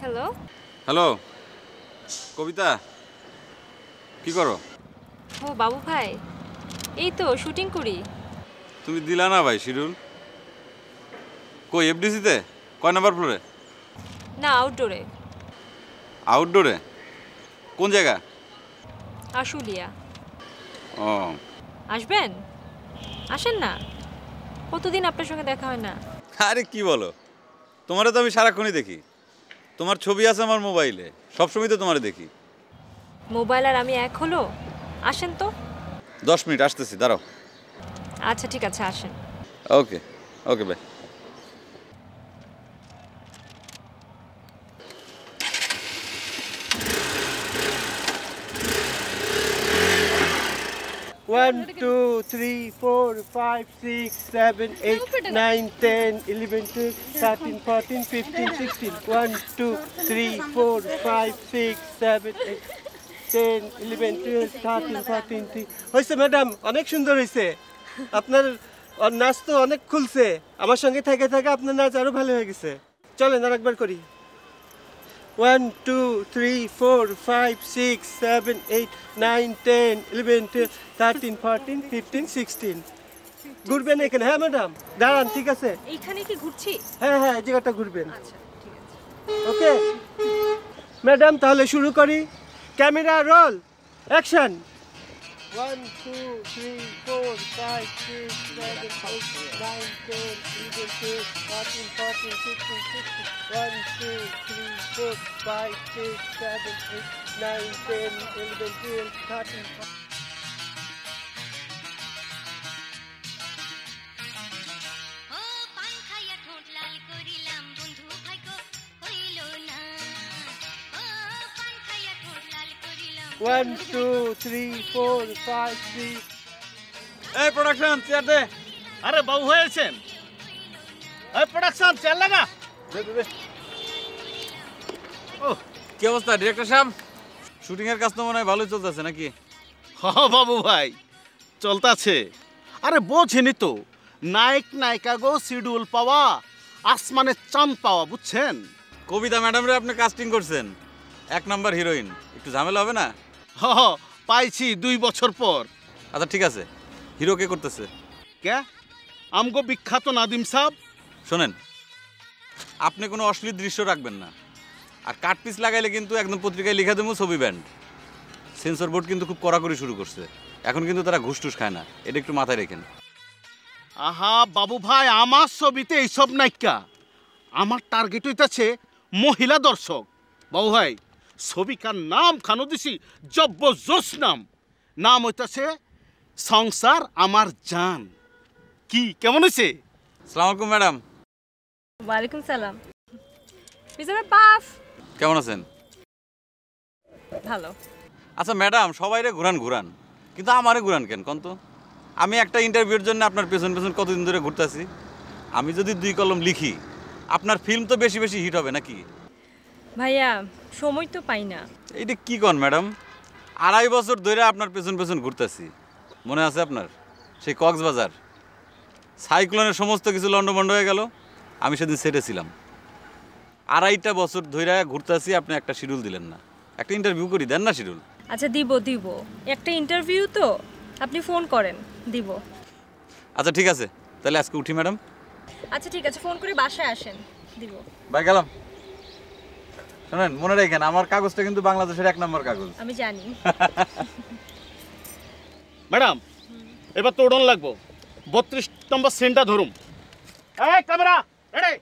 Hello. Hello কবিতা, কি করো? ও বাবু ভাই, এই তো শুটিং করি। তুমি দিলা না ভাই শিডিউল? কই এফডিসিতে? কয় নাম্বার ফ্লোরে? না, আউটডোরে। আউটডোরে? কোন জায়গা? আশুলিয়া। ও, আসবেন? আসেন না, কতদিন আপনার সঙ্গে দেখা হয় না। আরে কি বলো, তোমারে তো আমি সারাক্ষণই দেখি। তোমার ছবি আছে আমার মোবাইলে, সবসময় তো তোমারে দেখি। মোবাইল আর আমি এক হলো? আসেন তো। 10 মিনিট আসতেছি, দাঁড়াও। আচ্ছা ঠিক আছে, আসেন। Okay okay bye. One, two, three, four, five, six, seven, eight, nine, 10, 11, 12, 13, 14, 15, 16. 1, 2, 3, 4, 5, 6, 7, 8, 10, 11, 12, 13, 14. হয়েছে ম্যাডাম, অনেক সুন্দর হয়েছে। আপনার নাচ তো অনেক খুলছে। আমার সঙ্গে থেকে থেকে আপনার নাচ আরো ভালো হয়ে গেছে। চলেন আরেকবার করি। 1, 2, 3, 4, 5, 6, 7, 8, 9, 10, 11, 12, 13, 14, 15, 16. ঘুরবেন এখানে? হ্যাঁ ম্যাডাম, দাঁড়ান, ঠিক আছে। এইখানে কি ঘুরছি? হ্যাঁ হ্যাঁ, এই জায়গাটা ঘুরবেন। আচ্ছা ঠিক আছে। ওকে ম্যাডাম, তাহলে শুরু করি। Camera roll, action. 1, 2, 3, 4, 5, 6, 7, 8, 9, 10, 11, 12, 13, 14, 15, 16. 1, 2, 3, 4, 5, 6, 7, 8, 9, 10, 11, 12, 13. One, two, three, four, five, six. এই প্রোডাকশন চেয়ার দে। আরে বাবু হয়েছেন? এই প্রোডাকশন চেয়ার লাগা। ও কি অবস্থা ডিরেক্টর সাহেব? শুটিং এর কাজ তো মনে হয় ভালোই চলতেছে নাকি? হ্যাঁ বাবু ভাই, চলতেছে। আরে বোঝেনি তো, নায়ক নায়িকা গো শিডিউল পাওয়া আসমানে চাঁদ পাওয়া, বুঝছেন? কবিতা ম্যাডাম রে আপনি কাস্টিং করছেন, 1 নাম্বার হিরোইন, একটু ঝামেলা হবে না? হ্যাঁ পাইছি 2 বছর পর। আচ্ছা ঠিক আছে, হিরো কে করতেছে? কে? আমগো বিখ্যাত নাদিম সাহেব। শোনেন, আপনি কোনো অশ্লীল দৃশ্য রাখবেন না, আর কাট পিস লাগাইলে কিন্তু একদম পত্রিকায় লিখে দেবো ছবি ব্যান্ড। সেন্সর বোর্ড কিন্তু খুব কড়াকড়ি শুরু করছে, এখন কিন্তু তারা ঘুষ টুস খায় না, এটা একটু মাথায় রেখেন। আহা বাবু ভাই, আমার ছবিতে এইসব নায়িকা। আমার টার্গেট হইতাছে মহিলা দর্শক। বাবু ভাই, ছবিকার নাম খানো দিছি জবরদস্ত নাম। নাম হইতাছে সংসার আমার জান। কি কেমন হয়েছে? আসসালামু আলাইকুম ম্যাডাম। ওয়ালাইকুম সালাম। বিজয় পাফ, কেমন আছেন? ভালো। আচ্ছা ম্যাডাম, সবাইরে ঘুরান ঘুরান, কিন্তু আমারে ঘুরান কেন কোন তো? আমি একটা ইন্টারভিউর জন্য আপনার পেছন পেছন কতদিন ধরে ঘুরতেছি। আমি যদি 2 কলম লিখি, আপনার ফিল্ম তো বেশি বেশি হিট হবে নাকি? ভাইয়া, সময় তো পাই না। এইটা কি কন ম্যাডাম? 2.5 বছর ধরে আপনার পেছন পেছন ঘুরতেছি। মনে আছে আপনার সেই কক্সবাজার সাইক্লোনের সমস্ত কিছু লন্ডভন্ড হয়ে গেল? আমি সেদিন সেটে ছিলাম। 2.5টা বছর ধরে ঘুরতেছি, আপনি একটা শিডিউল দিলেন না। একটা ইন্টারভিউ করি, দেন না শিডিউল। আচ্ছা দিব দিব, একটা ইন্টারভিউ তো, আপনি ফোন করেন, দিব। আচ্ছা ঠিক আছে, তাহলে আজকে উঠি ম্যাডাম। আচ্ছা ঠিক আছে, ফোন করে বাসায় আসেন, দিব। বাই, গেলাম। শোনেন, মনে রাখেন আমার কাগজটা কিন্তু বাংলাদেশের 1 নম্বর কাগজ। আমি জানি। ম্যাডাম, এবার তো উড়ন লাগবো। 32 নম্বর সেন্টটা ধরুন। এই ক্যামেরা রেডি।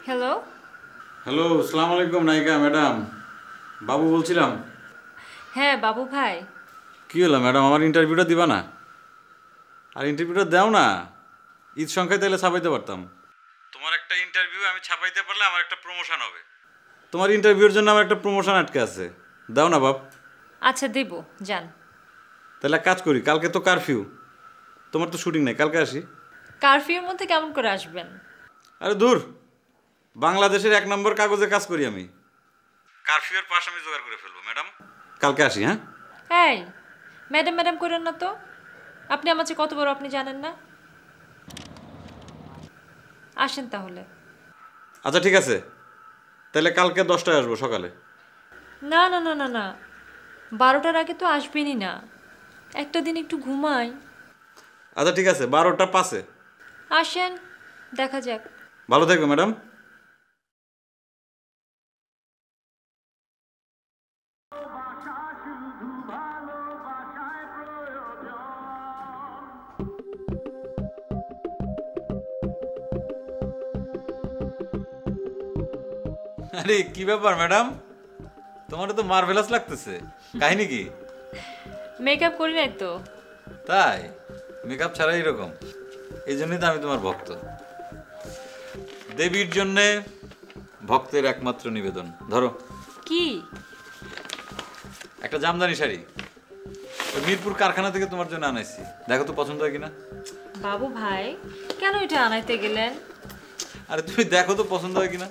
হ্যালো। হ্যালো, আসসালামু আলাইকুম নায়িকা ম্যাডাম। বাবু বলছিলাম। হ্যাঁ বাবু ভাই। কি হলো ম্যাডাম, আমার ইন্টারভিউটা দিবা না? আর ইন্টারভিউটা দাও না, ঈদ সংখ্যায় তাহলে ছাপাইতে পারতাম। তোমার একটা ইন্টারভিউ আমি ছাপাইতে পারলে আমার একটা প্রমোশন হবে। তোমার ইন্টারভিউর জন্য আমার একটা প্রমোশন আটকে আছে, দাও না বাপ। আচ্ছা দেব, যান। তাহলে কাজ করি, কালকে তো কারফিউ, তোমার তো শুটিং নেই, কালকে আসি। কারফিউর মধ্যে কেমন করে আসবেন? আরে দূর, বাংলাদেশের 1 নম্বর কাগজে কাজ করি আমি, কারফিউর পাশ আমি জোগাড় করে ফেলবো ম্যাডাম। কালকে আসি। হ্যাঁ এই ম্যাডাম ম্যাডাম করেন না তো, আপনি আমার চেয়ে কত বড় আপনি জানেন না? আসেন তাহলে। আচ্ছা ঠিক আছে, তাহলে কালকে 10টায় আসবো সকালে। না না না না না, 12টার আগে তো আসবেনই না, একটা দিন একটু ঘুমাই। আচ্ছা ঠিক আছে, 12টা 5-এ আসেন, দেখা যাক। ভালো থাকবে ম্যাডাম। আরে কি ব্যাপার ম্যাডাম, তোমার তো মার্ভেলাস লাগতেছে, কাহিনী কি? মেকআপ করি নাই তো। তাই? মেকআপ ছাড়াই এরকম? এই জন্যই তো আমি তোমার ভক্ত। দেবীর জন্যে ভক্তের একমাত্র নিবেদন। ধরো কি? একটা জামদানি শাড়ি, ওই মিরপুর কারখানা থেকে তোমার জন্য আনাইছি, দেখো তো পছন্দ হয় কিনা। বাবু ভাই কেন এটা আনাইতে গেলেন? আরে তুমি দেখো তো পছন্দ হয় কিনা।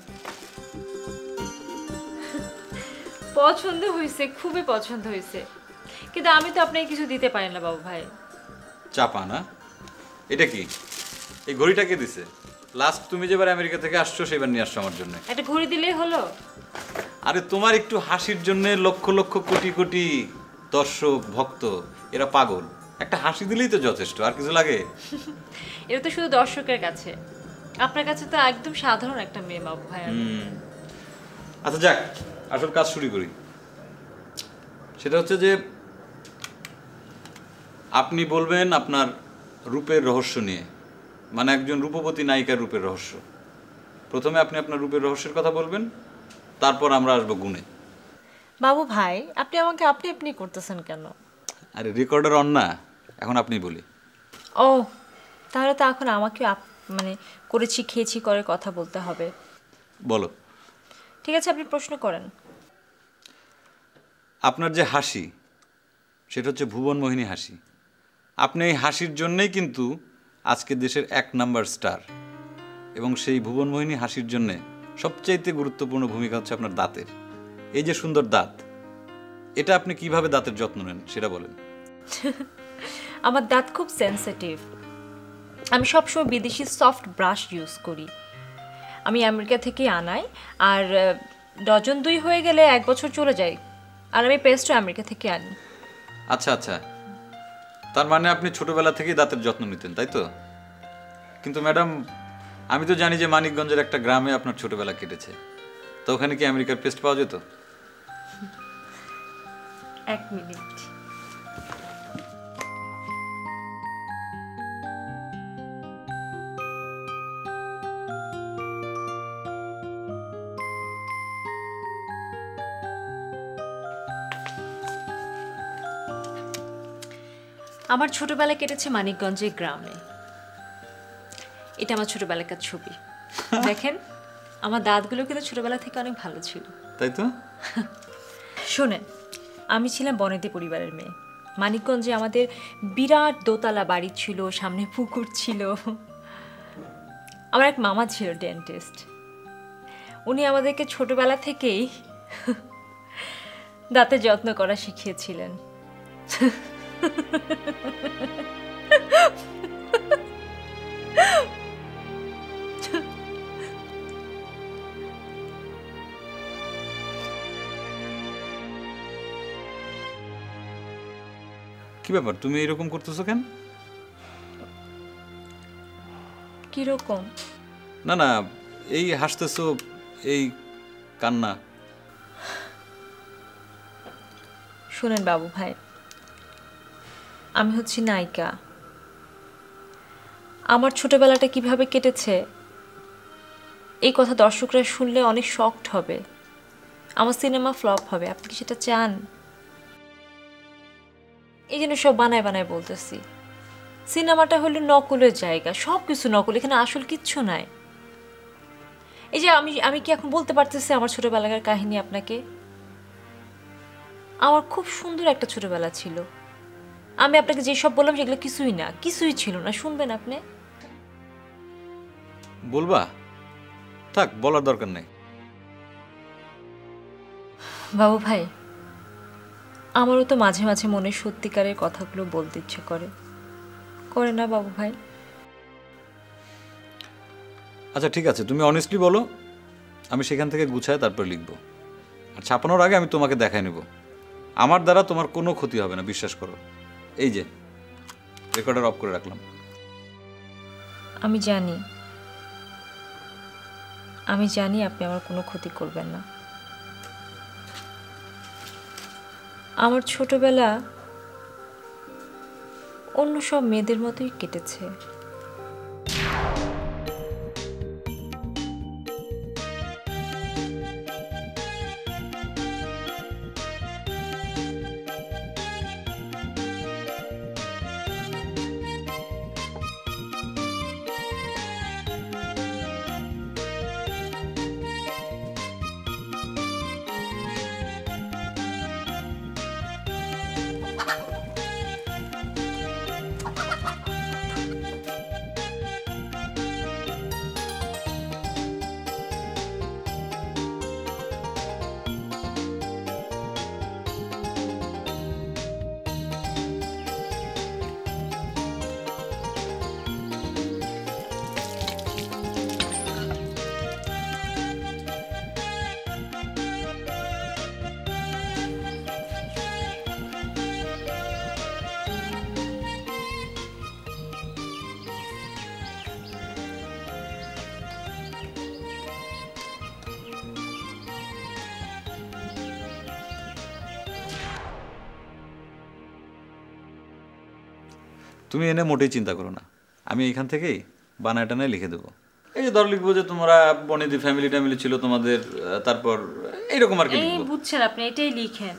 পছন্দ হয়েছে, খুবই পছন্দ হয়েছে, কিন্তু আমি তো আপনাকে কিছু দিতে পারি না বাবু ভাই। চাপা না? এটা কি, এই ঘড়িটা কে দিছে? লাস্ট তুমি যেবার আমেরিকা থেকে আসছো সেবার নিয়ে আসছো আমার জন্য। একটা ঘড়ি দিলেই হলো? আরে তোমার একটু হাসির জন্য লক্ষ লক্ষ কোটি কোটি দর্শক ভক্ত এরা পাগল, একটা হাসি দিলেই তো যথেষ্ট, আর কিছু লাগে? এটা তো শুধু দর্শকের কাছে, আপনার কাছে তো একদম সাধারণ একটা মেয়ে বাবু ভাই। আচ্ছা যাক, আসল কাজ শুরু করি। সেটা হচ্ছে যে আপনি বলবেন আপনার রূপের রহস্য নিয়ে, মানে একজন রূপবতী নায়িকার রূপের রহস্য। প্রথমে আপনি আপনার রূপের রহস্যের কথা বলবেন, তারপর আমরা আসবো গুণে। বাবু ভাই আপনি আমাকে আপনি আপনি করতেছেন কেন? আরে রেকর্ডার অন না, এখন আপনি বলি। ও তাহলে তো এখন আমাকে মানে করেছি খেয়েছি করে কথা বলতে হবে। বলো। ঠিক আছে, আপনি প্রশ্ন করেন। আপনার যে হাসি সেটা হচ্ছে ভুবন মোহিনী হাসি। আপনি এই হাসির জন্যেই কিন্তু আজকে দেশের 1 নাম্বার স্টার, এবং সেই ভুবন মোহিনী হাসির জন্যে সবচাইতে গুরুত্বপূর্ণ ভূমিকা হচ্ছে আপনার দাঁতের। এই যে সুন্দর দাঁত, এটা আপনি কিভাবে দাঁতের যত্ন নেন সেটা বলেন। আমার দাঁত খুব সেনসিটিভ, আমি সবসময় বিদেশি সফট ব্রাশ ইউজ করি। আমি আমেরিকা থেকে আনাই, আর ডজন 2 হয়ে গেলে 1 বছর চলে যায়, আর আমি পেস্টও আমেরিকা থেকে আনি। আচ্ছা আচ্ছা, তার মানে আপনি ছোটবেলা থেকেই দাঁতের যত্ন নিতেন, তাই তো? কিন্তু ম্যাডাম আমি তো জানি যে মানিকগঞ্জের একটা গ্রামে আপনার ছোটবেলা কেটেছে, তো ওখানে কি আমেরিকার পেস্ট পাওয়া যেত? 1 মিনিট। আমার ছোটবেলা কেটেছে মানিকগঞ্জের গ্রামে। এটা আমার ছোটবেলাকার ছবি। দেখেন আমার দাঁতগুলো কিন্তু ছোটবেলা থেকে অনেক ভালো ছিল, তাই তো? শোনেন, আমি ছিলাম বনেদি পরিবারের মেয়ে। মানিকগঞ্জে আমাদের বিরাট দোতলা বাড়ি ছিল, সামনে পুকুর ছিল। আমার এক মামা ছিল ডেন্টিস্ট, উনি আমাদেরকে ছোটবেলা থেকেই দাঁতের যত্ন করা শিখিয়েছিলেন। কি ব্যাপার, তুমি এরকম করতেছো কেন? কিরকম? না না, এই হাসতেছো, এই কান্না। শোনেন বাবু ভাই, আমি হচ্ছি নায়িকা। আমার ছোটবেলাটা কিভাবে কেটেছে এই কথা দর্শকরা শুনলে অনেক শকড হবে, আমার সিনেমা ফ্লপ হবে। আপনি কি সেটা চান? এই জন্য সব বানায় বানায় বলতেছি। সিনেমাটা হলো নকলের জায়গা, সব কিছু নকল, এখানে আসল কিচ্ছু নাই। এই যে আমি কি এখন বলতে পারতেছি আমার ছোটবেলাকার কাহিনী আপনাকে? আমার খুব সুন্দর একটা ছোটবেলা ছিল। আমি আপনাকে যেসব বললাম সেগুলো কিছুই ছিল না। শুনবেন আপনি? বলবা? থাক, বলার দরকার নেই। বাবু ভাই, আমারও তো মাঝে মাঝে মনে সত্যিকারের কথাগুলো বলতে ইচ্ছে করে না বাবু ভাই? আচ্ছা ঠিক আছে, তুমি অনেস্টলি বলো, আমি সেখান থেকে গুছায় তারপর লিখব। আর ছাপানোর আগে আমি তোমাকে দেখায় নেব। আমার দ্বারা তোমার কোনো ক্ষতি হবে না, বিশ্বাস করো। এই যে রেকর্ডার অফ করে রাখলাম। আমি জানি আপনি আমার কোনো ক্ষতি করবেন না। আমার ছোটবেলা অন্য সব মেয়েদের মতোই কেটেছে। তুমি এনে মোটেই চিন্তা করো না, আমি এখান থেকেই বানায় টানায় লিখে দেবো। এই যে ধর লিখবো যে তোমরা বনেদি ফ্যামিলি ট্যামিলি ছিল তোমাদের, তারপর এইরকম আর কি এই লিখবো। বুঝছেন, আপনি এটাই লিখেন।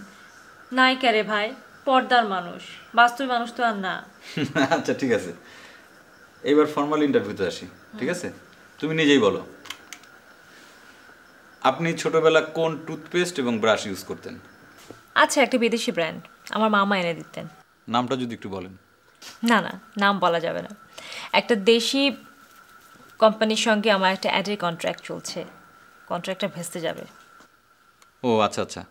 নায়িকা রে ভাই, পর্দার মানুষ, বাস্তব মানুষ তো আর না। আচ্ছা ঠিক আছে, এইবার ফর্মাল ইন্টারভিউতে আসি। ঠিক আছে, তুমি নিজেই বলো, আপনি ছোটবেলা কোন টুথপেস্ট এবং ব্রাশ ইউজ করতেন? আচ্ছা, একটা বিদেশি ব্র্যান্ড, আমার মামা এনে দিতেন। নামটা যদি একটু বলেন। না, নাম বলা যাবে না। একটা দেশি কোম্পানির সঙ্গে আমার একটা অ্যাডের কন্ট্রাক্ট চলছে, কন্ট্রাক্টটা ভেস্তে যাবে। ও আচ্ছা আচ্ছা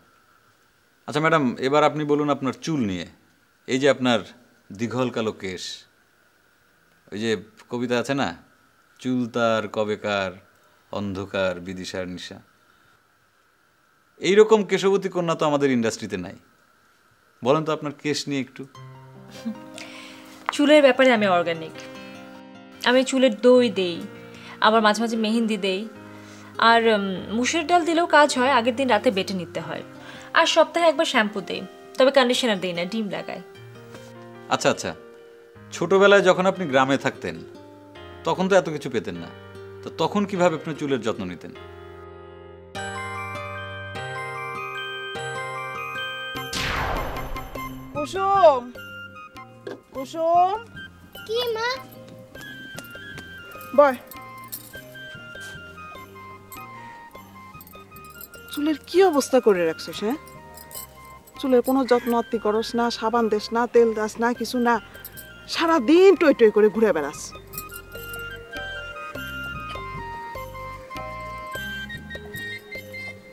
আচ্ছা ম্যাডাম, এবার আপনি বলুন আপনার চুল নিয়ে। এই যে আপনার দীঘল কালো কেশ, ওই যে কবিতা আছে না, চুল তার কবেকার অন্ধকার বিদিশার নিশা, এইরকম কেশবতী কন্যা তো আমাদের ইন্ডাস্ট্রিতে নাই। বলেন তো আপনার কেশ নিয়ে একটু। চুলের ব্যাপারে আমি অর্গানিক। আমি চুলের দই দেই, আবার মাঝে মাঝে মেহেন্দি দেই, আর মুসুর ডাল দিলেও কাজ হয়, আগের দিন রাতে বেটে নিতে হয়। আর সপ্তাহে একবার শ্যাম্পু দেই, তবে কন্ডিশনার দেই না, ডিম লাগাই। আচ্ছা আচ্ছা, ছোটবেলায় যখন আপনি গ্রামে থাকতেন তখন তো এত কিছু পেতেন না, তো তখন কিভাবে আপনি চুলের যত্ন নিতেন? কুসুম, কুসুম, কি মা? বয়। চুলের কি অবস্থা করে রাখছিস? হ্যাঁ, চুলের কোনো যত্ন আত্তি করস না, সাবান দেস না, তেল দাস না, কিছু না, সারাদিন টই টই করে ঘুরে বেড়াস।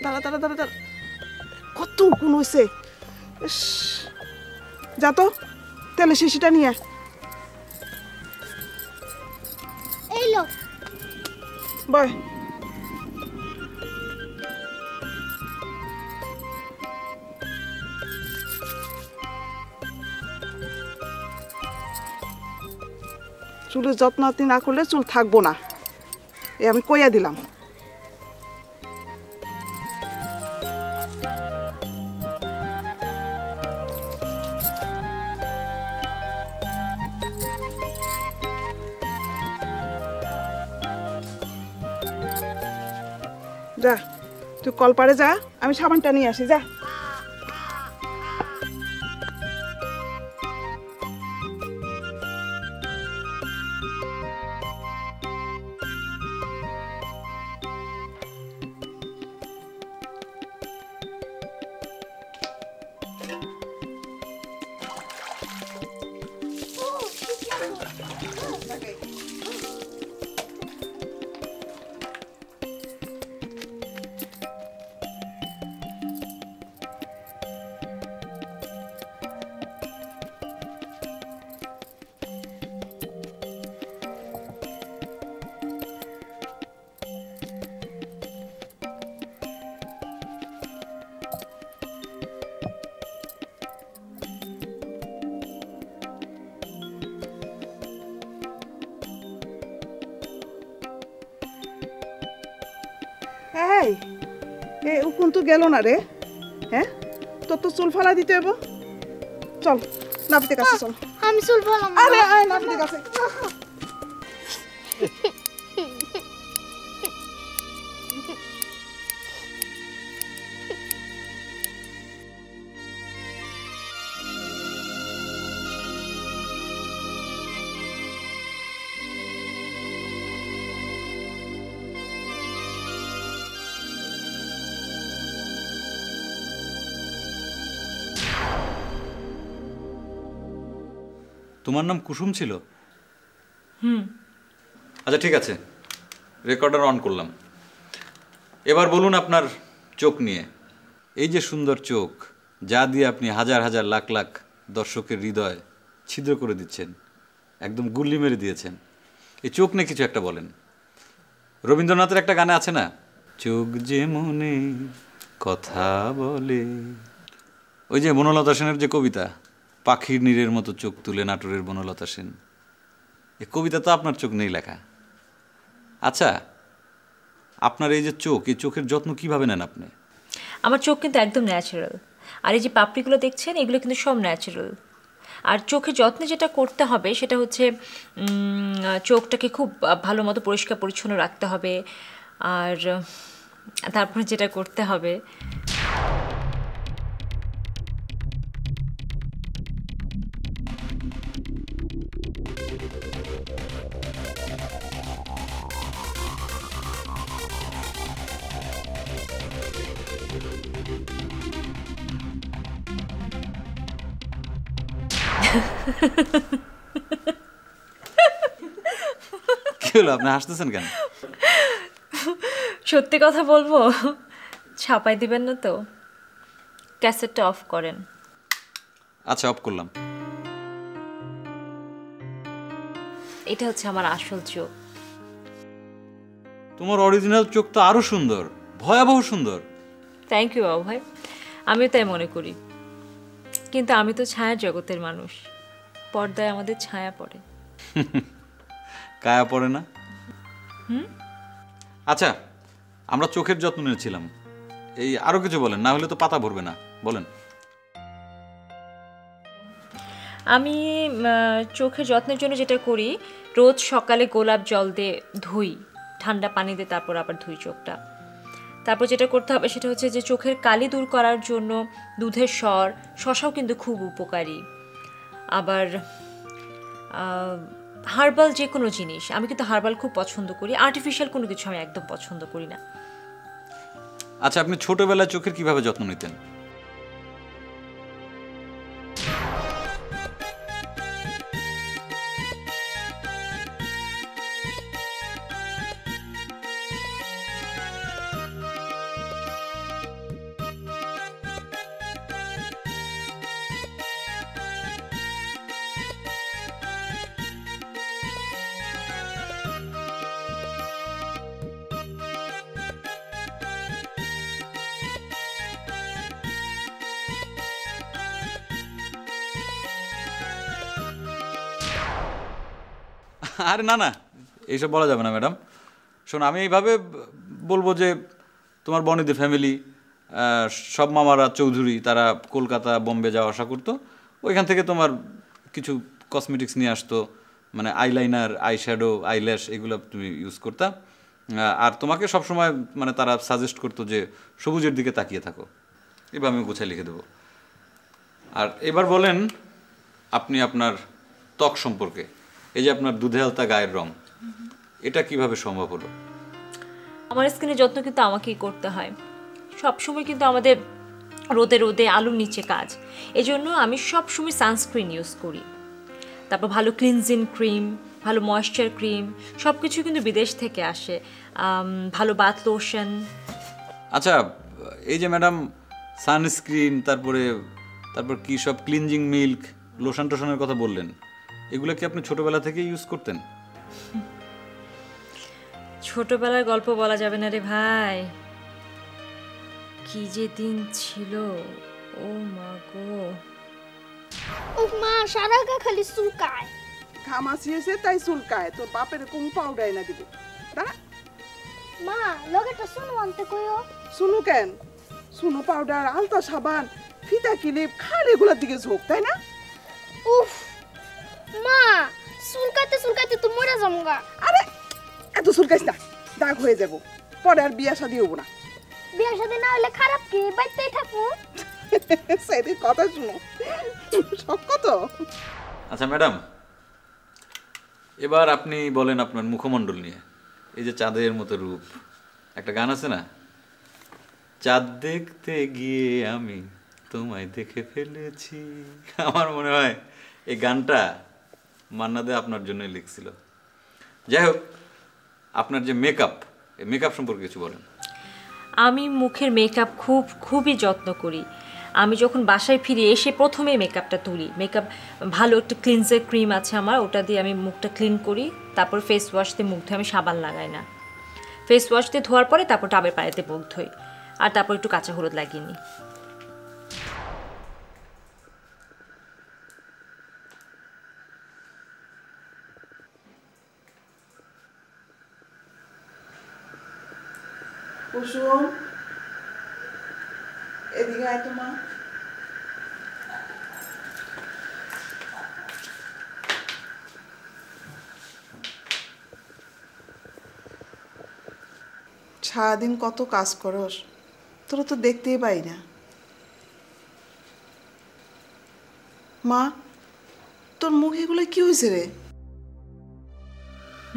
দাঁড়া দাঁড়া দাঁড়া দাঁড়া, কত গুণ হয়েছে। যা তো তেলের শিশিটা নিয়ে আয়। এই লো। বয়। চুলের যত্ন আত্তি না করলে চুল থাকবো না, এ আমি কইয়া দিলাম। যা তুই কলপারে যা, আমি সাবানটা নিয়ে আসি, যা। এই এ উকুন তো গেল না রে। হ্যাঁ, তোর তো চুল ফালা দিতে হইব। চল নাপিতের কাছে চল। আমি চুল ফলাম। আরে আয় নাপিতের কাছে। তোমার নাম কুসুম ছিল? আচ্ছা ঠিক আছে, রেকর্ডার অন করলাম। এবার বলুন আপনার চোখ নিয়ে। এই যে সুন্দর চোখ, যা দিয়ে আপনি হাজার হাজার লাখ লাখ দর্শকের হৃদয় ছিদ্র করে দিচ্ছেন, একদম গুল্লি মেরে দিয়েছেন, এই চোখ নিয়ে কিছু একটা বলেন। রবীন্দ্রনাথের একটা গানে আছে না, চোখ যে মনে কথা বলে, ওই যে বনলতা সেনের যে কবিতা, পাখির নীড়ের মতো চোখ তুলে নাটোরের বনলতা সেন, এই কবিতা তো আপনার চোখ নেই লেখা। আচ্ছা, আপনার এই যে চোখ, এই চোখের যত্ন কিভাবে নেন আপনি? আমার চোখ কিন্তু একদম ন্যাচারাল, আর এই যে পাপড়িগুলো দেখছেন এগুলো কিন্তু সব ন্যাচারাল। আর চোখের যত্নে যেটা করতে হবে সেটা হচ্ছে চোখটাকে খুব ভালো মতো পরিষ্কার পরিচ্ছন্ন রাখতে হবে। আর তারপরে যেটা করতে হবে, কি হলো, আপনি হাসতেছেন কেন? সত্যি কথা বলবো, ছাপাই দিবেন না তো? ক্যাসেটটা অফ করেন। আচ্ছা, অফ করলাম। এটা হচ্ছে আমার আসল চোখ। তোমার অরিজিনাল চোখ তো আরো সুন্দর, ভয়াবহ সুন্দর। থ্যাংক ইউ বাবু ভাই, আমিও তাই মনে করি। কিন্তু আমি তো ছায়া জগতের মানুষ, পর্দায় আমাদের ছায়া পড়ে। কায়া পড়ে না? আচ্ছা, আমরা চোখের যত্ন নিয়েছিলাম, এই আরো কিছু বলেন, না হলে তো পাতা ভরবে না, বলেন। আমি চোখের যত্নের জন্য যেটা করি, রোজ সকালে গোলাপ জল দিয়ে ধুই, ঠান্ডা পানি দিয়ে তারপর আবার ধুই চোখটা। তারপর যেটা করতে হবে সেটা হচ্ছে যে চোখের কালি দূর করার জন্য দুধের স্বর, শশাও কিন্তু খুব উপকারী। আবার হার্বাল যে কোনো জিনিস, আমি কিন্তু হার্বাল খুব পছন্দ করি, আর্টিফিশিয়াল কোনো কিছু আমি একদম পছন্দ করি না। আচ্ছা, আপনি ছোটবেলায় চোখের কিভাবে যত্ন নিতেন? আরে না না, এইসব বলা যাবে না ম্যাডাম। শোনো, আমি এইভাবে বলবো যে তোমার বনিদের ফ্যামিলি, সব মামারা চৌধুরী, তারা কলকাতা বোম্বে যাওয়া আসা করতো, ওইখান থেকে তোমার কিছু কসমেটিক্স নিয়ে আসতো, মানে আইলাইনার, আই শ্যাডো, আইল্যাশ, এগুলো তুমি ইউজ করতা। আর তোমাকে সবসময় মানে তারা সাজেস্ট করতো যে সবুজের দিকে তাকিয়ে থাকো। এবার আমি গুছাই লিখে দেবো। আর এবার বলেন আপনি আপনার ত্বক সম্পর্কে, এই যে আপনার দুধে আলতা গায়ের রং, এটা কিভাবে সম্ভব হলো? আমার স্কিনের যত্ন কিন্তু আমাকেই করতে হয় সবসময়, কিন্তু আমাদের রোদে রোদে আলুর নিচে কাজ, এজন্য আমি সবসময় সানস্ক্রিন ইউজ করি। তারপর ভালো ক্লিনজিং ক্রিম, ভালো ময়েশ্চার ক্রিম, সব কিছু কিন্তু বিদেশ থেকে আসে, ভালো বাথ লোশন। আচ্ছা, এই যে ম্যাডাম সানস্ক্রিন, তারপর কি সব ক্লিনজিং মিল্ক, লোশন টোশনের কথা বললেন, এগুলো কি আপনি ছোটবেলা থেকে ইউজ করতেন? ছোটবেলার গল্প বলা যাবে না রে ভাই, কি যে দিন ছিল। ও মা গো, উফ মা সারা গা খালি চুলকায়। ঘামাচি এসে তাই চুলকায়, তোর বাপের কোন পাউডার না দিব। দাঁড়া, মা লগেটা শুনো আনতে কইও। শুনু কেন? শুনু পাউডার, আলতা সাবান, ফিতা ক্লিপ, খাল এগুলোর দিকে ঝোঁক, তাই না? উফ মা চুলকাইতে চুলকাইতে তো মরে যামগা। আরে এত চুলকাইস না, দাগ হয়ে যাব, পরে আর বিয়া শাদী হবো না। বিয়ে শাদী না হলে খারাপ কি, বাইতেই থাকবো। সেদিন কথা শুনো, সব কত। আচ্ছা ম্যাডাম, এবার আপনি বলেন আপনার মুখমণ্ডল নিয়ে। এই যে চাঁদের মতো রূপ, একটা গান আছে না, চাঁদ দেখতে গিয়ে আমি তোমায় দেখে ফেলেছি। আমার মনে হয় এই গানটা মান্না দে আপনার জন্যই লিখছিল। যাই হোক, আপনার যে মেকআপ, এই মেকআপ সম্পর্কে কিছু বলেন। আমি মুখের মেকআপ খুবই যত্ন করি। আমি যখন বাসায় ফিরে এসে প্রথমে মেকআপটা তুলি। মেকআপ ভালো একটা ক্লিনজার ক্রিম আছে আমার, ওটা দিয়ে আমি মুখটা ক্লিন করি। তারপর ফেস ওয়াশ দিয়ে মুখ ধুই, আমি সাবান লাগাই না। ফেস ওয়াশ দিয়ে ধোয়ার পরে তারপর ডাবের পানিতে মুখ ধুই, আর তারপর একটু কাঁচা হলুদ লাগিয়ে নিই। কুসুম, এদিকে আয় তো মা। সারাদিন কত কাজ করস, তোরা তো দেখতেই পাই না। মা, তোর মুখ এগুলো কি হয়েছে রে?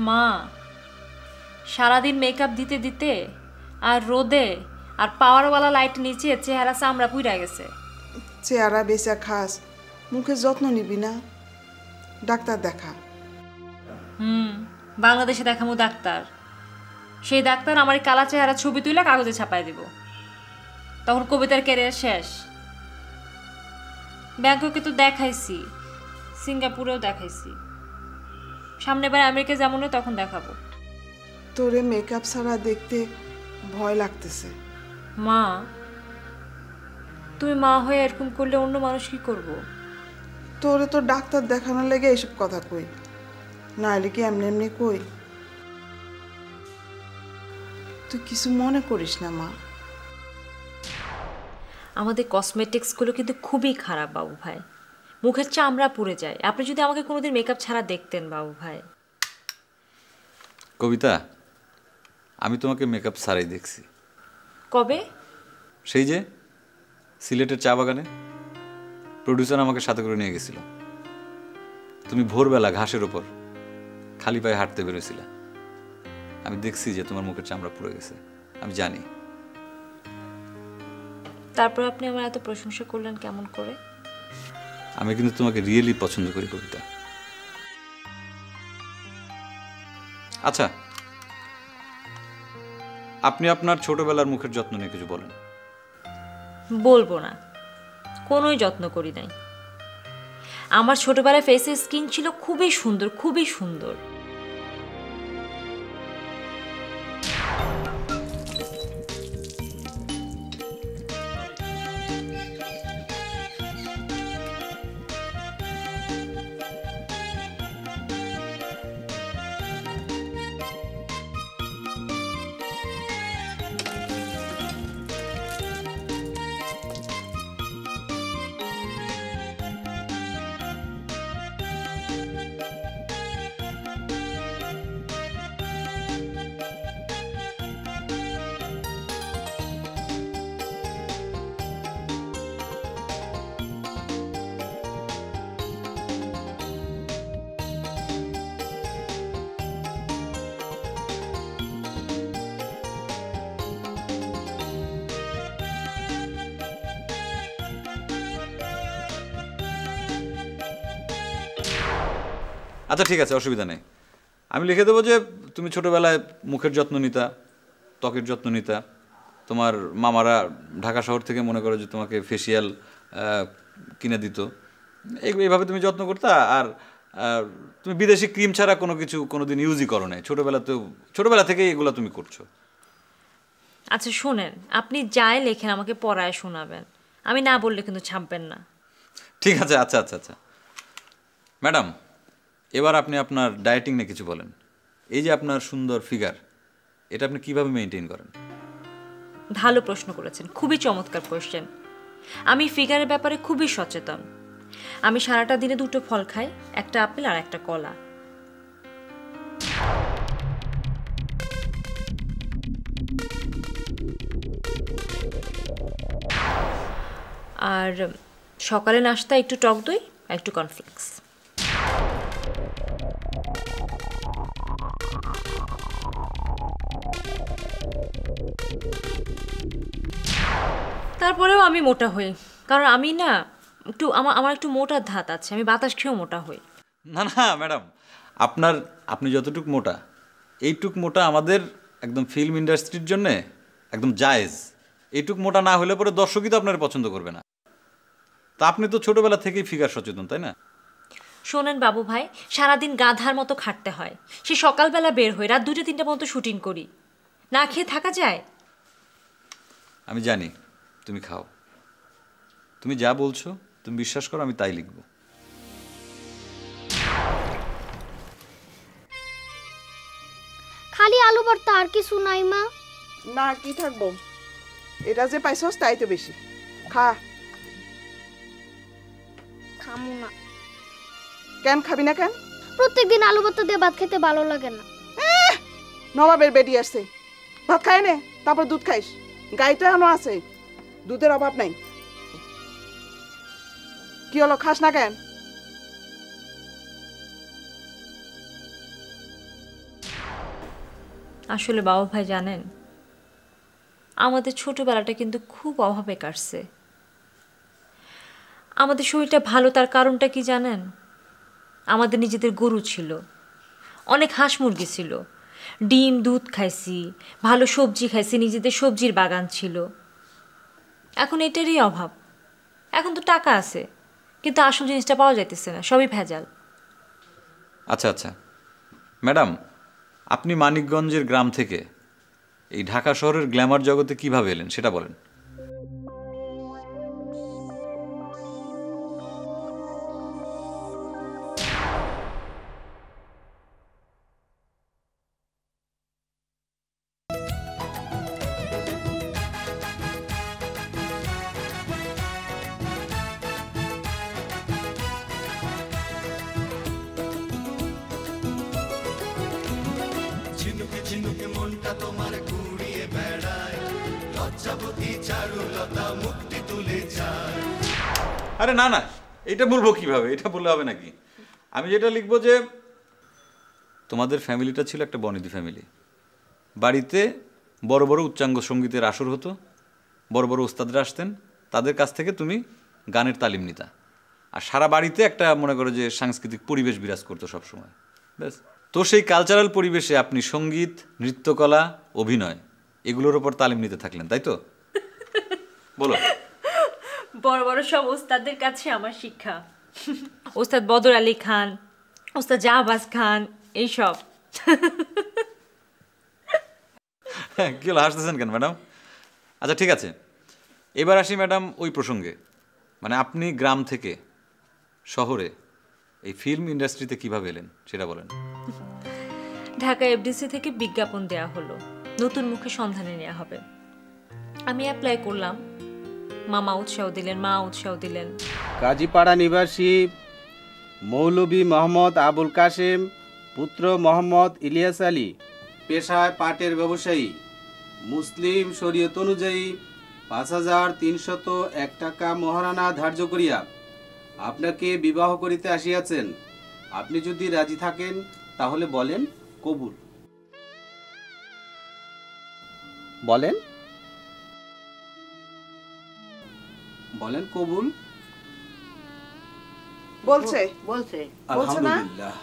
মা, সারাদিন মেকআপ দিতে দিতে আর রোদে আর পাওয়ারওয়ালা লাইট নিচে চেহারা চামড়া পুইরা গেছে। চেহারা বেচা খাস, মুখের যত্ন নিবি না? ডাক্তার দেখা। বাংলাদেশে দেখামো ডাক্তার, সেই ডাক্তার আমার এই কালা চেহারা ছবি তুলে কাগজে ছাপাই দিব, তখন কবিতার ক্যারিয়ার শেষ। ব্যাংককে তো দেখাইছি, সিঙ্গাপুরেও দেখাইছি, সামনে বার আমেরিকা যেমন তখন দেখাবো। তোরে মেকআপ ছাড়া দেখতে ভয় লাগতেছে। মা, তুমি মা হয়ে এরকম করলে অন্য মানুষ কি করবো? তোরে তো ডাক্তার দেখানোর লেগে এইসব কথা কই, নাহলে কি এমনি এমনি কই? তুই কিছু মনে করিস না মা। আমাদের কসমেটিক্সগুলো কিন্তু খুবই খারাপ বাবু ভাই, মুখের চামড়া পুড়ে যায়। আপনি যদি আমাকে কোনোদিন মেকআপ ছাড়া দেখতেন বাবু ভাই। কবিতা, আমি তোমাকে মেকআপ ছাড়াই দেখছি। কবে? সেই যে সিলেটের চা বাগানে প্রডিউসার আমাকে সাথে করে নিয়ে গেছিল। তুমি ভোরবেলা ঘাসের ওপর খালি পায়ে হাঁটতে বেরোছিলে। আমি দেখছি যে তোমার মুখের চামড়া পুড়ে গেছে, আমি জানি। তারপর আপনি আমার এত প্রশংসা করলেন কেমন করে? আমি কিন্তু তোমাকে রিয়েলি পছন্দ করি কবিতা। আচ্ছা, আপনি আপনার ছোটবেলার মুখের যত্ন নিয়ে কিছু বলেন। বলবো না, কোনোই যত্ন করি নাই। আমার ছোটবেলায় ফেসের স্কিন ছিল খুবই সুন্দর, খুবই সুন্দর। আচ্ছা ঠিক আছে, অসুবিধা নেই। আমি লিখে দেবো যে তুমি ছোটোবেলায় মুখের যত্ন নিতা, ত্বকের যত্ন নিতা, তোমার মামারা ঢাকা শহর থেকে মনে করো যে তোমাকে ফেসিয়াল কিনে দিত, এইভাবে তুমি যত্ন করতা। আর তুমি বিদেশি ক্রিম ছাড়া কোনো কিছু কোনোদিন ইউজই করো নাই, ছোটোবেলা থেকেই এগুলো তুমি করছো। আচ্ছা শোনেন, আপনি যাই লেখেন আমাকে পড়ায় শোনাবেন, আমি না বললে কিন্তু ছাপবেন না। ঠিক আছে, আচ্ছা আচ্ছা আচ্ছা। ম্যাডাম, এবার আপনি আপনার ডায়েটিং নিয়ে কিছু বলেন। এই যে আপনার সুন্দর ফিগার, এটা আপনি কিভাবে মেনটেন করেন? ভালো প্রশ্ন করেছেন, খুবই চমৎকার কোয়েশ্চেন। আমি ফিগারের ব্যাপারে খুবই সচেতন। আমি সারাটা দিনে 2টো ফল খাই, একটা আপেল আর একটা কলা। আর সকালে নাস্তা একটু টক দই আর একটু কর্নফ্লেক্স। তারপরেও আমি মোটা হই, কারণ আমি না আমার একটু মোটা ধাত আছে, আমি বাতাস খেয়েও মোটা হই। না না ম্যাডাম, আপনি যতটুক মোটা, এইটুক মোটা আমাদের একদম ফিল্ম ইন্ডাস্ট্রির জন্যে একদম জায়েজ। এইটুক মোটা না হলে পরে দর্শকই তো আপনার পছন্দ করবে না। তা আপনি তো ছোটবেলা থেকেই ফিগার সচেতন, তাই না? শোনেন বাবু ভাই, সারাদিন গাধার মতো খাটতে হয়। সে সকালবেলা বের হই, রাত 2টা-3টা পর্যন্ত শুটিং করি, না খেয়ে থাকা যায়? আমি জানি তুমি খাও, তুমি যা বলছো তুমি বিশ্বাস করো, আমি তাই লিখবো। খালি আলু ভর্তা, আর কিছু নাই মা? না, কি থাকবো, এটা যে পাইছস তাই তো বেশি। খা। খামু না। কেন খাবি না কেন? প্রত্যেকদিন আলু ভর্তা দিয়ে ভাত খেতে ভালো লাগে না। নবাবের বেডি আসছে, ভাত খাই নে, তারপর দুধ খাইস। গাই তো এখনো আছে, দুধের অভাব নাই। কি হলো, খাস না কেন? আসলে বাবু ভাই জানেন, আমাদের ছোটবেলাটা কিন্তু খুব অভাবে কাটছে। আমাদের শরীরটা ভালো, তার কারণটা কি জানেন? আমাদের নিজেদের গরু ছিল, অনেক হাঁস মুরগি ছিল, ডিম দুধ খাইছি, ভালো সবজি খাইছি, নিজেদের সবজির বাগান ছিল। এখন এটারই অভাব। এখন তো টাকা আছে, কিন্তু আসল জিনিসটা পাওয়া যাইতেছে না, সবই ভেজাল। আচ্ছা আচ্ছা ম্যাডাম, আপনি মানিকগঞ্জের গ্রাম থেকে এই ঢাকা শহরের গ্ল্যামার জগতে কিভাবে এলেন সেটা বলেন। আরে না না, এটা বলবো কিভাবে, এটা বললে হবে নাকি? আমি যেটা লিখবো যে তোমাদের ফ্যামিলিটা ছিল একটা বনেদি ফ্যামিলি। বাড়িতে বড় বড় উচ্চাঙ্গ সঙ্গীতের আসর হতো, বড় বড় ওস্তাদরা আসতেন, তাদের কাছ থেকে তুমি গানের তালিম নিতা। আর সারা বাড়িতে একটা মনে করো যে সাংস্কৃতিক পরিবেশ বিরাজ করতো সবসময়। ব্যাস, তো সেই কালচারাল পরিবেশে আপনি সঙ্গীত, নৃত্যকলা, অভিনয় এগুলোর ওপর তালিম নিতে থাকলেন, তাই তো? বলো। বড় বড় সব ওস্তাদদের কাছে আমার শিক্ষা। ওস্তাদ বদর আলী খান, ওস্তাদ জাহাবাজ খান, এইসব। কি হলো, হাসতেছেন কেন ম্যাডাম? আচ্ছা ঠিক আছে, এবার আসি ম্যাডাম ওই প্রসঙ্গে, মানে আপনি গ্রাম থেকে শহরে এই ফিল্ম ইন্ডাস্ট্রিতে কিভাবে এলেন সেটা বলেন। ঢাকা এফডিসি থেকে বিজ্ঞাপন দেয়া হলো, নতুন মুখে সন্ধানে নেওয়া হবে। আমি অ্যাপ্লাই করলাম, মামা উৎসাহ দিলেন, মা উৎসাহ দিলেন। কাজীপাড়া নিবাসী মৌলভী মোহাম্মদ আবুল কাশেম, পুত্র মোহাম্মদ ইলিয়াস আলী, পেশায় পাটের ব্যবসায়ী, মুসলিম শরীয়ত অনুযায়ী ৫,৩০১ টাকা মহারণা ধার্য করিয়া আপনাকে বিবাহ করিতে আসিয়াছেন। আপনি যদি রাজি থাকেন তাহলে বলেন কবুল। বলেন বলেন কবুল। বলছে বলছে। বলছে না? আলহামদুলিল্লাহ।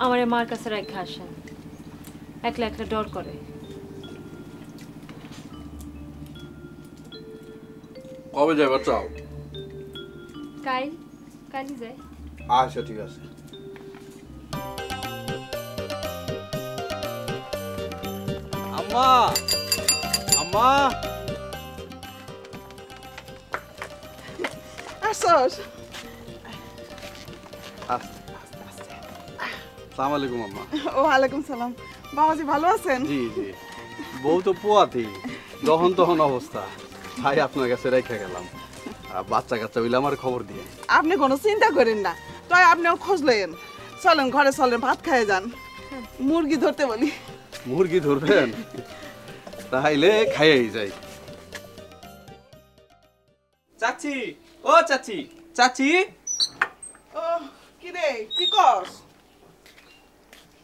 আমার মার কাছে রেখে আসেন, একলা একলা ডর করে। কবে যাবে চাও? কালই যাই। আচ্ছা ঠিক আছে। আম্মা, আম্মা, আসছস? আসসালামু আলাইকুম আম্মা। ওয়ালাইকুম সালাম। বাবাজি ভালো আছেন? জি জি, বউ তো পোয়াতি, যখন তখন অবস্থা, তাই আপনার কাছে রেখে গেলাম। বাচ্চা কাচ্চা হইলে আমার খবর দিয়ে। আপনি কোনো চিন্তা করেন না, তাই আপনিও খোঁজ লইয়েন। চলেন ঘরে চলেন, ভাত খাইয়ে যান। মুরগি ধরতে বলি। মুরগি ধরবেন? তাইলে খাইয়েই যাই। চাচি, ও চাচি, চাচি, ও কি রে, কি কস?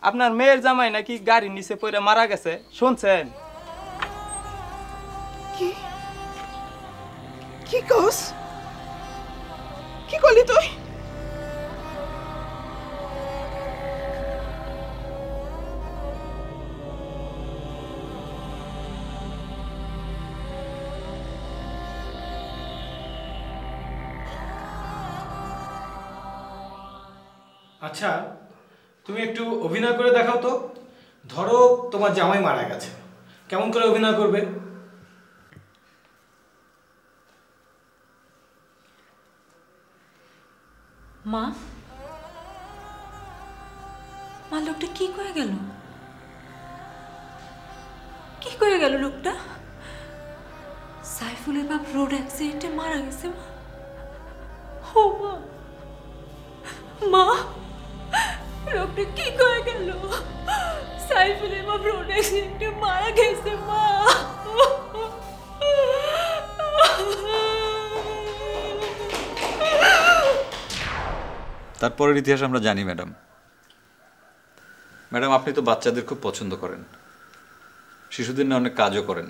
আপনার মেয়ের জামাই নাকি গাড়ির নিচে পড়ে মারা গেছে, শুনছেন? কি কি কস? কি করলি তুই? আচ্ছা, তুমি একটু অভিনয় করে দেখাও তো। ধরো তোমার জামাই মারা গেছে, কেমন করে অভিনয় করবে? মা, মা লোকটা কি কয়ে গেল? কি কয়ে গেল লোকটা? সাইফুলের বাপ রোড অ্যাক্সিডেন্টে মারা গেছে মা। ও মা, মা লোকটা কি কয়ে গেল? সাইফুলের বাপ রোড অ্যাক্সিডেন্টে মারা গেছে মা। তারপরের ইতিহাস আমরা জানি ম্যাডাম। ম্যাডাম, আপনি তো বাচ্চাদের খুব পছন্দ করেন, শিশুদের নিয়ে অনেক কাজও করেন।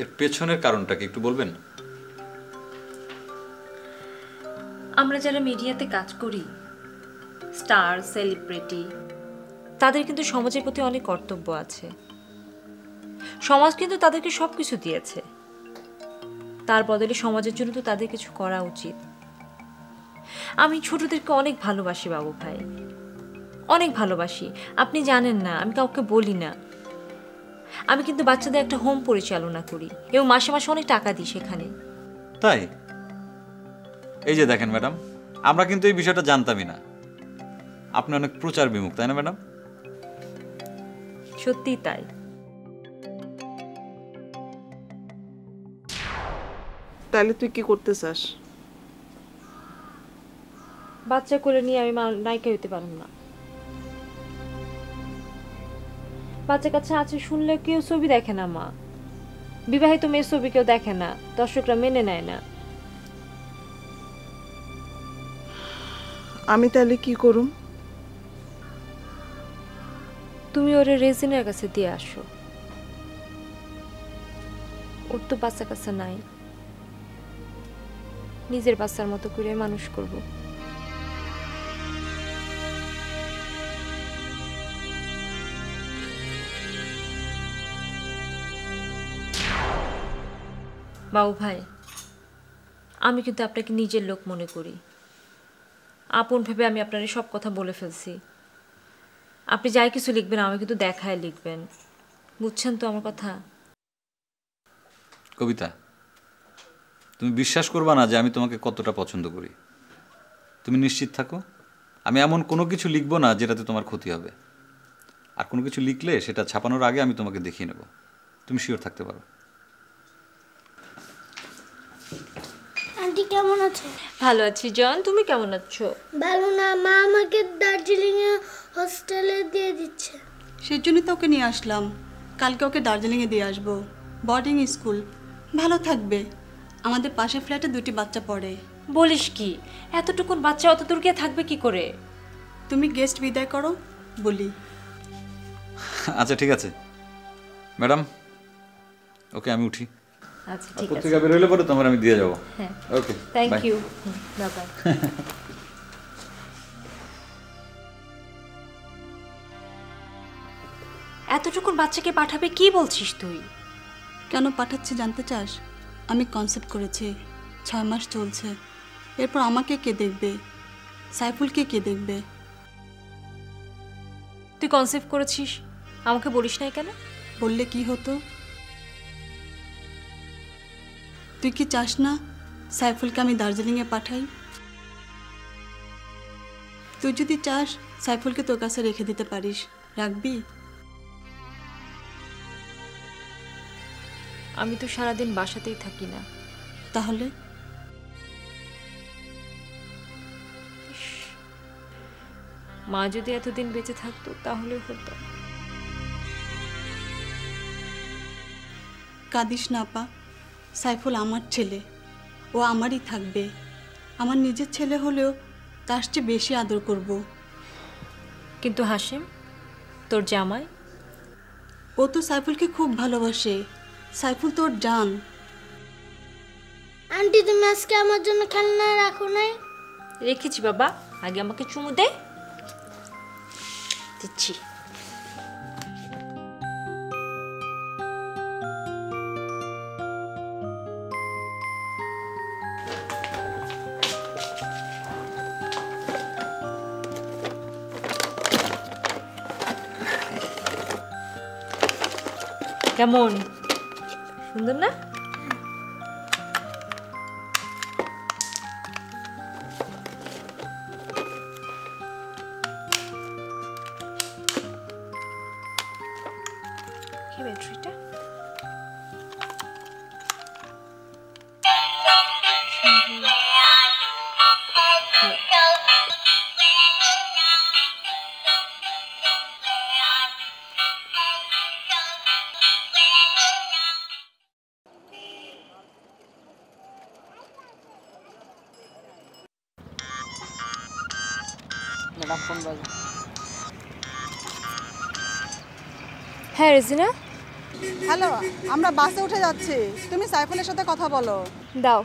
এর পেছনের কারণটা কি একটু বলবেন? আমরা যারা মিডিয়াতে কাজ করি, স্টার, সেলিব্রিটি, তাদের কিন্তু সমাজের প্রতি অনেক কর্তব্য আছে। সমাজ কিন্তু তাদেরকে সব কিছু দিয়েছে, তার বদলে সমাজের জন্য তো তাদের কিছু করা উচিত। আমি ছোটদেরকে অনেক ভালোবাসি বাবু ভাই, অনেক ভালোবাসি। আপনি জানেন না, আমি কাউকে বলি না। আমি কিন্তু বাচ্চাদের একটা হোম পরিচালনা করি এবং মাসে মাসে অনেক টাকা দিই সেখানে। তাই? এই যে দেখেন ম্যাডাম, আমরা কিন্তু এই বিষয়টা জানতামই না। আপনি অনেক প্রচার বিমুখ, তাই না ম্যাডাম? সত্যিই তাই। তাহলে তুই কি করতে চাস? বাচ্চা কোলে নিয়ে আমি নায়িকা হইতে পারব না। বাচ্চা কাচ্চা আছে শুনলে কেউ ছবি দেখে না মা। বিবাহিত মেয়ের ছবি কেউ দেখে না, দর্শকরা মেনে নেয় না। আমি তাহলে কি করুম? তুমি ওরে রেজিনের কাছে দিয়ে আসো। ওর তো বাচ্চা কাচ্চা নাই, নিজের বাচ্চার মতো করে মানুষ করব। বাবু ভাই, আমি কিন্তু আপনাকে নিজের লোক মনে করি। আপন ভেবে আমি আপনার সব কথা বলে ফেলছি। আপনি যাই কিছু লিখবেন আমি কিন্তু দেখায় লিখবেন, বুঝছেন তো আমার কথা? কবিতা, তুমি বিশ্বাস করবা না যে আমি তোমাকে কতটা পছন্দ করি। তুমি নিশ্চিত থাকো, আমি এমন কোনো কিছু লিখবো না যেটাতে তোমার ক্ষতি হবে। আর কোনো কিছু লিখলে সেটা ছাপানোর আগে আমি তোমাকে দেখিয়ে নেব। তুমি শিওর থাকতে পারো। আন্টি কেমন আছো? ভালো আছি জন, তুমি কেমন আছো? ভালো না, মা আমাকে দার্জিলিং এ হোস্টেলে দিয়ে দিচ্ছে। সেই জন্যই তো ওকে নিয়ে আসলাম। কালকে ওকে দার্জিলিংয়ে দিয়ে আসবো, বোর্ডিং স্কুল, ভালো থাকবে। আমাদের পাশের ফ্ল্যাটে 2টি বাচ্চা পড়ে। বলিস কি, এতটুকুন বাচ্চা অত দূর গিয়ে থাকবে কি করে? তুমি গেস্ট বিদায় করো বলি। আচ্ছা ঠিক আছে ম্যাডাম, ওকে আমি উঠি। আচ্ছা ঠিক আছে, পত্রিকা বের হলে পরে তোমার আমি দিয়ে যাবো। হ্যাঁ ওকে, থ্যাংক ইউ, বাই বাই। এতটুকুন বাচ্চাকে পাঠাবে কি বলছিস তুই? কেন পাঠাচ্ছি জানতে চাস? আমি কনসেপ্ট করেছি, 6 মাস চলছে। এরপর আমাকে কে দেখবে? সাইফুলকে কে দেখবে? তুই কনসেপ্ট করেছিস, আমাকে বলিস নাই কেন? বললে কি হতো? তুই কি চাস না সাইফুলকে আমি দার্জিলিংয়ে পাঠাই? তুই যদি চাস সাইফুলকে তোর কাছে রেখে দিতে পারিস, রাখবি? আমি তো সারাদিন বাসাতেই থাকি না। তাহলে মা যদি এতদিন বেঁচে থাকতো তাহলে হতো। কাঁদিস না আপা, সাইফুল আমার ছেলে, ও আমারই থাকবে। আমার নিজের ছেলে হলেও তার চেয়ে বেশি আদর করব। কিন্তু হাসিম, তোর জামাই, ও তো সাইফুলকে খুব ভালোবাসে। সাইফুল তোর জান। আন্টি তুমি আজকে আমার জন্য খেলনা রাখো নাই? রেখেছি বাবা, আগে আমাকে চুমু দে। দিচ্ছি। কেমন সুন্দর না? কি ব্যাটারিটা? ম্যাডাম ফোন বাজে। হ্যাঁ রেজিনা, হ্যালো, আমরা বাসে উঠে যাচ্ছি, তুমি সাইফুলের সাথে কথা বলো। দাও।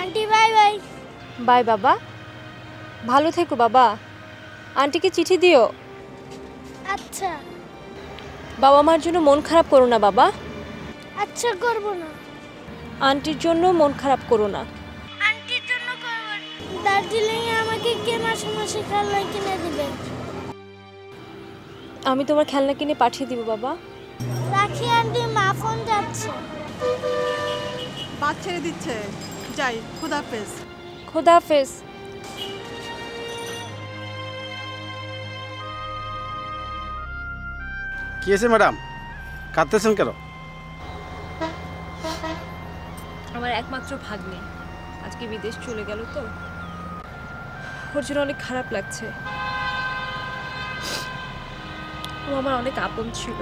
Aunty bye bye. বাই বাবা, ভালো থেকো বাবা। আন্টিকে চিঠি দিও। আচ্ছা। বাবা মার জন্য মন খারাপ করো না বাবা। আচ্ছা করব না। আন্টির জন্য মন খারাপ করো না। আন্টির জন্য করব। দার্জিলিং এ আমাকে কে মাসে মাসে খেলনা কিনে দিবে? আমি তোমার খেলনা কিনে পাঠিয়ে দিব বাবা। রাখি আন্টি, মা ফোন যাচ্ছে। বাস ছেড়ে দিচ্ছে, যাই। খোদাফেজ। খোদাফেজ। কি আছে ম্যাডাম, কাঁদতেছেন কেন? আমার একমাত্র ভাগ্নে আজকে বিদেশ চলে গেল, তো ওর জন্য অনেক খারাপ লাগছে। ও আমার অনেক আপন ছিল।